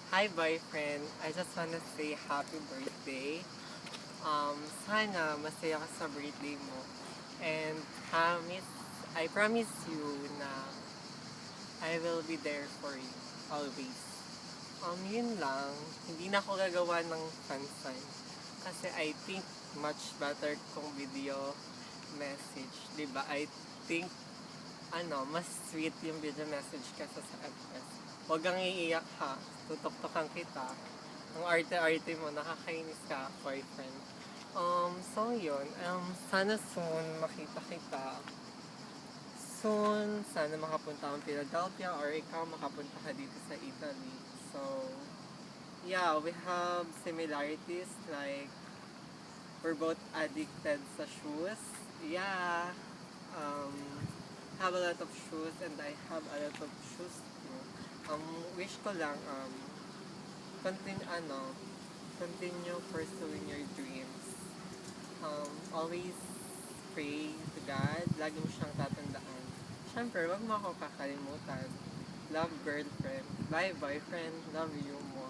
Hi boyfriend, I just wanna say happy birthday. Sana masaya ka sa birthday mo. And I promise you na I will be there for you, always. Yun lang, hindi na ako gagawa ng fan sign. Kasi I think much better kung video message, di ba? I think, mas sweet yung video message kasa sa FS. Huwag kang iiyak ha, tutok-tokan kita. Ang arte-arte mo, nakakainis ka, boyfriend. So yun, sana soon makita kita. Soon, sana makapunta akong Philadelphia or ikaw makapunta ka dito sa Italy. So, yeah, we have similarities like we're both addicted sa shoes. Yeah, um, have a lot of shoes and I have a lot of shoes too. Wish ko lang, continue, continue pursuing your dreams. Always pray to God. Lagi mo siyang tatandaan. Siyempre, wag mo ako kakalimutan. Love, girlfriend. Bye, boyfriend. Love you mo.